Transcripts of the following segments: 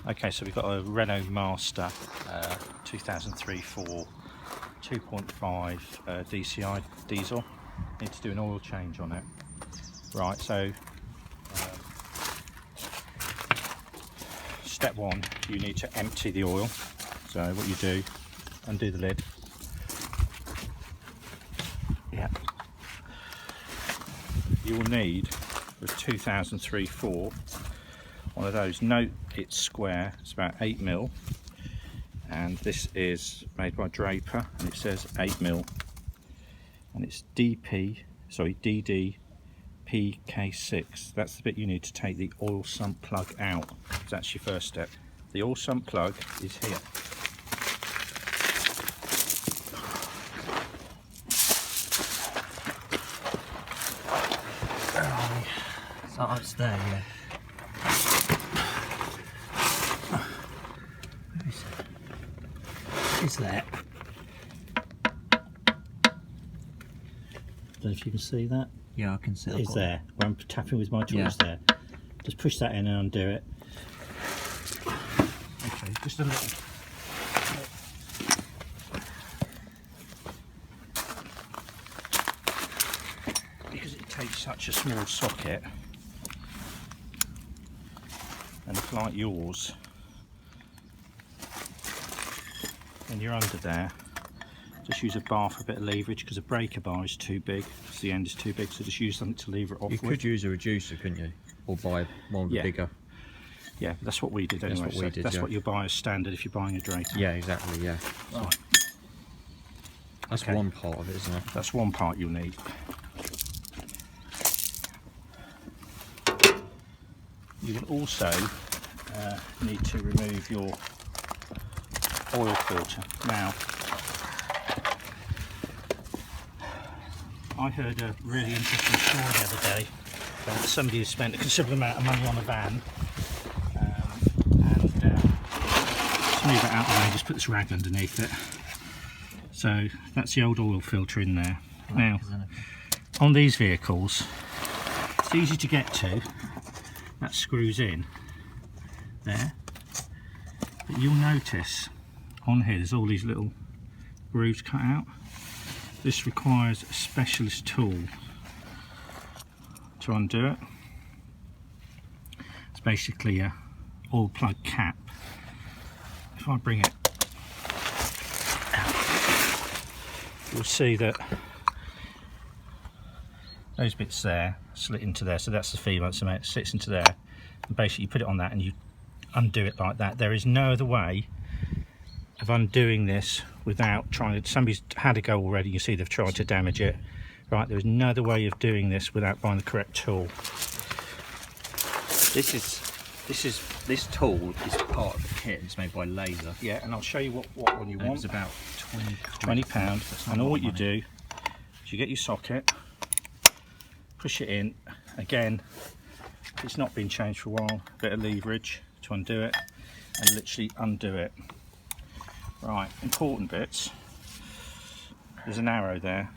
Okay, so we've got a Renault Master 2003-4 2.5 DCI diesel. Need to do an oil change on it. Right, so step one, you need to empty the oil. So what you do, undo the lid. Yeah. You will need a 2003-4 one of those. Note it's square, it's about 8mm, and this is made by Draper and it says 8mm, and it's DDPK6. That's the bit you need to take the oil sump plug out. So that's your first step. The oil sump plug is here. Where are we? So it's there, yeah. Is that? Don't know if you can see that. Yeah, I can see it. It's there. Where I'm tapping with my tools there. Just push that in and undo it. Okay, just a little. Because it takes such a small socket, and if like yours, when you're under there, just use a bar for a bit of leverage, because a breaker bar is too big, because the end is too big, so just use something to lever it off with. You could use a reducer, couldn't you? Or buy one bigger. Yeah, that's what we did anyway. That's what we did, that's what you buy as standard if you're buying a Draper. Yeah, exactly, yeah. Right. That's one part of it, isn't it? That's one part you'll need. You will also need to remove your oil filter. Now, I heard a really interesting story the other day about somebody who spent a considerable amount of money on a van, and just move it out of the way, just put this rag underneath it. So that's the old oil filter in there. Now, on these vehicles, it's easy to get to. That screws in there, but you'll notice on here there's all these little grooves cut out. This requires a specialist tool to undo it. It's basically a oil plug cap. If I bring it out, you'll see that those bits there slit into there, so that's the feeler, so it sits into there, and basically you put it on that and you undo it like that. There is no other way of undoing this without trying to, somebody's had a go already, you see they've tried to damage it. Right, there is no other way of doing this without buying the correct tool. This tool is part of the kit. It's made by Laser. Yeah, and I'll show you what one you want. It's about £20. And all what you do is you get your socket, push it in. Again, if it's not been changed for a while, a bit of leverage to undo it, and literally undo it. Right, important bits. There's an arrow there.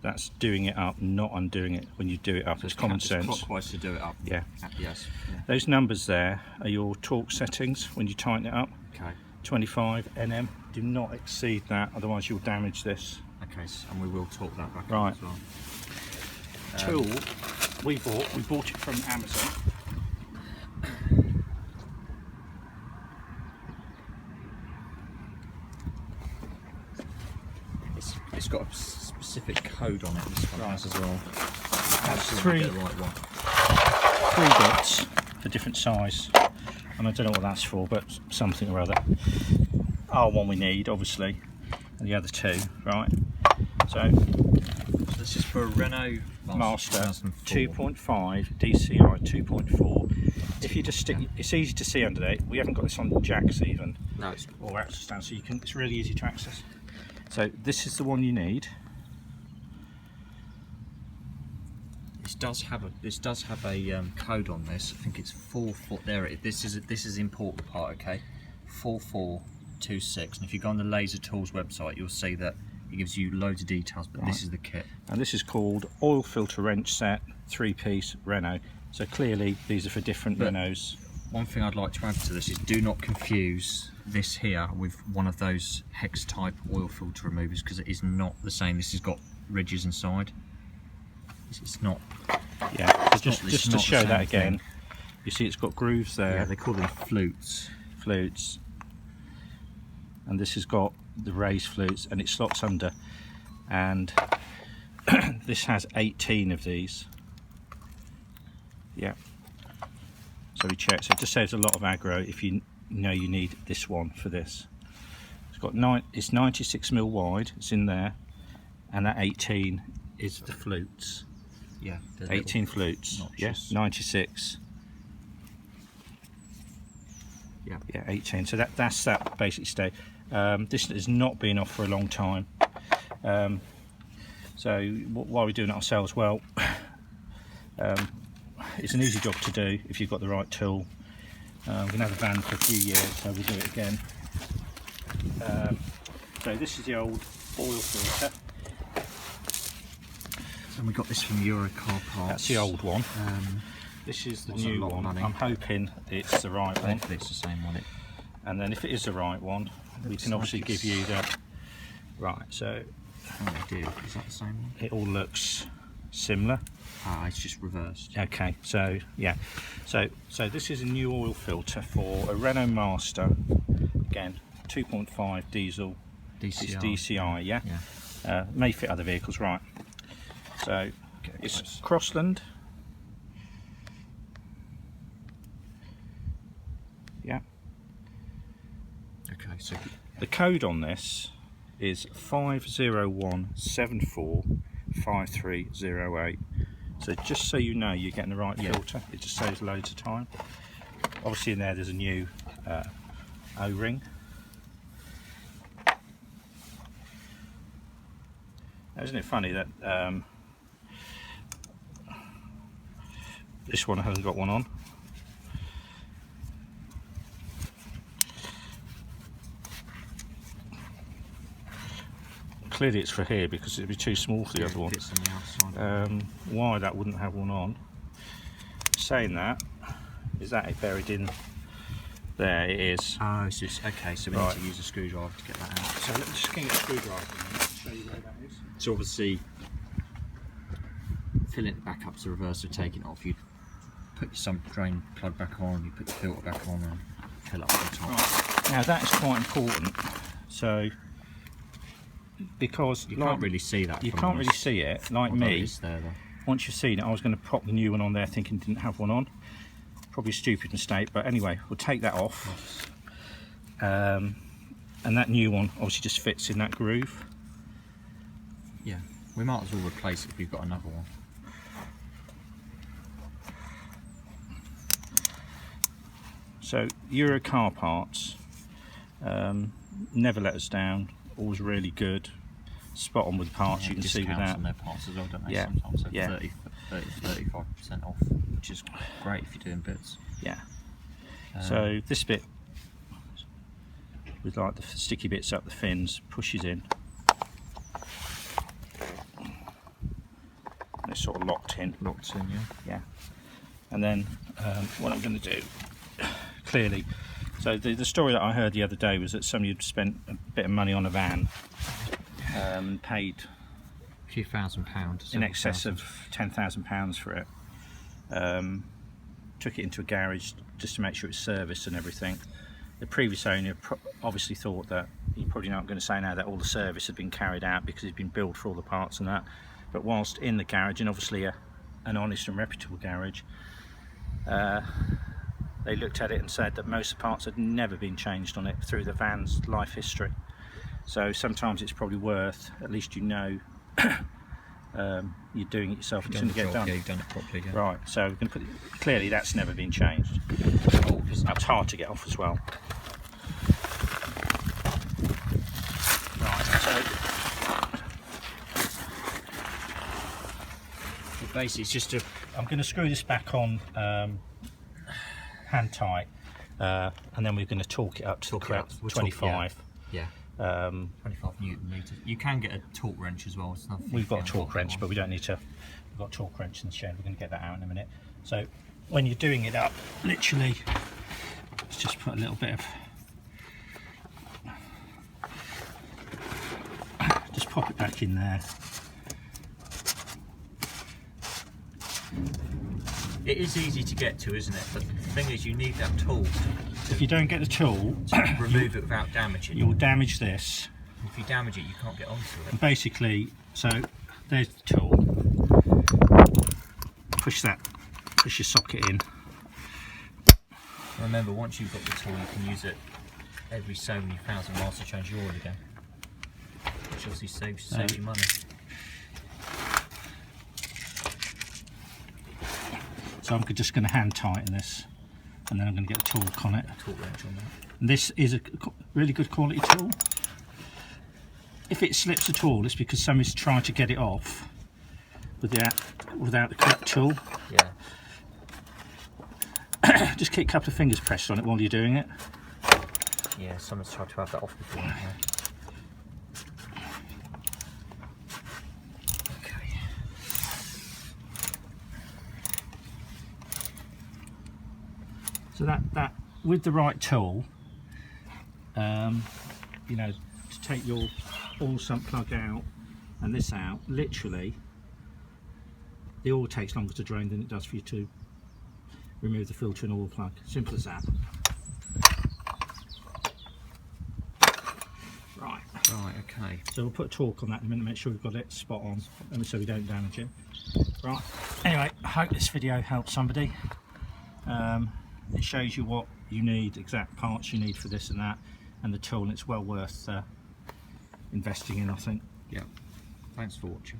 That's doing it up, not undoing it when you do it up. It's common sense. Clockwise to do it up. Yeah. Yes. Yeah. Those numbers there are your torque settings when you tighten it up. Okay. 25 Nm. Do not exceed that, otherwise you'll damage this. Okay, and we will torque that back right. up as well. Tool we bought it from Amazon. It's got a specific code on it, this one has as well. That's three bits for different size, and I don't know what that's for, but something or other. Our one we need, obviously, and the other two, right? So this is for a Renault Master 2.5 DCI 2.4. If you just stick, it's easy to see under there. We haven't got this on the jacks even, or access stand, so you can. It's really easy to access. So this is the one you need. This does have a code on this. I think it's 44. There it is. This is the important part. Okay, 4426. And if you go on the Laser Tools website, you'll see that it gives you loads of details. But this is the kit. And this is called oil filter wrench set, 3-piece Renault. So clearly these are for different Renaults. One thing I'd like to add to this is do not confuse this here with one of those hex type oil filter removers, because it is not the same. This has got ridges inside. It's not. Yeah, so just to show that again, thing. you see it's got grooves there. Yeah, they call them flutes. Flutes. And this has got the raised flutes, and it slots under. And this has 18 of these. Yeah. So we check. So it just saves a lot of aggro if you know you need this one for this. It's got it's 96mm wide. It's in there, and that 18 is the flutes. Yeah. 18 flutes. Yes. 96. Yeah. Yeah. 18. So that's that basic state. This has not been off for a long time. So why are we doing it ourselves? Well, it's an easy job to do if you've got the right tool. We're going to have a van for a few years, so we'll do it again. So this is the old oil filter. And we got this from Eurocar Parts. That's the old one. This is the new one. I'm hoping it's the right one. Hopefully it's the same one. And then if it is the right one, we can obviously give you the... Right, so... Oh dear, is that the same one? It all looks similar. Ah, it's just reversed. Okay, so yeah, so this is a new oil filter for a Renault Master. Again, 2.5 diesel. DCI. It's DCI, yeah. May fit other vehicles, right? So it's Crossland. Yeah. Okay, so the code on this is 501745308. So just so you know you're getting the right filter, it just saves loads of time. Obviously in there's a new O-ring. Now, isn't it funny that this one hasn't got one on? Clearly it's for here because it'd be too small for the other one. Fits on the outside. Why that wouldn't have one on? Saying that, is that it buried in there? It is. Oh, it's just okay. So we need to use a screwdriver to get that out. So let me just get a screwdriver and show you where that is. So obviously, filling it back up to reverse, so taking it off, you put your sump drain plug back on, you put your filter back on, and fill up the top. Right. Now that is quite important. So. Because you can't really see that. You can't really see it, like me. There, once you've seen it, I was going to pop the new one on there thinking it didn't have one on. Probably a stupid mistake, but anyway, we'll take that off. And that new one obviously just fits in that groove. Yeah, we might as well replace it if we've got another one. So Eurocar Parts never let us down. Always really good, spot on with parts. You can see with that. On their parts as well, don't they? Yeah. Sometimes so Yeah. 35% off, which is great if you're doing bits. Yeah. So this bit, with like the sticky bits up the fins, pushes in. And it's sort of locked in. Locked in, yeah. Yeah. And then what I'm going to do, clearly. So the story that I heard the other day was that somebody had spent a bit of money on a van and paid a few £1,000, in excess of £10,000 for it. Took it into a garage just to make sure it's serviced and everything. The previous owner obviously thought that, you probably not going to say now, that all the service had been carried out because it'd been billed for all the parts and that. But whilst in the garage, and obviously an honest and reputable garage, they looked at it and said that most of the parts had never been changed on it through the van's life history. So sometimes it's probably worth, at least you know, you're doing it yourself and it's going to get done. Yeah, you've done it properly. Yeah. Right, so we're going to put it, clearly that's never been changed. That's hard to get off as well. Right, so basically it's just a... I'm going to screw this back on hand tight, and then we're going to torque it up to the correct 25. Yeah. 25 Newton meters. You can get a torque wrench as well. It's we've got a torque wrench, but we don't need to. We've got a torque wrench in the shed. We're going to get that out in a minute. So when you're doing it up, literally let's just put a little bit of, just pop it back in there. It is easy to get to, isn't it? But the thing is, you need that tool If you don't get the tool, to remove it without damaging. you'll damage this. If you damage it, you can't get onto it. And basically, so there's the tool. Push your socket in. Remember, once you've got the tool, you can use it every so many thousand miles to change your oil again, which obviously saves you money. So I'm just going to hand tighten this, and then I'm going to get a torque on it. Torque wrench on that. And this is a really good quality tool. If it slips at all, it's because somebody's trying to get it off without the correct tool. Yeah. Just keep a couple of fingers pressed on it while you're doing it. Yeah, someone's tried to have that off before. Okay. So that with the right tool, you know, to take your oil sump plug out and this out, literally, the oil takes longer to drain than it does for you to remove the filter and oil plug. Simple as that. Right. Right, okay. So we'll put a torque on that in a minute, make sure we've got it spot on, and so we don't damage it. Right. Anyway, I hope this video helps somebody. It shows you what you need, exact parts you need for this and that, and the tool, and it's well worth investing in, I think. Yeah. Thanks for watching.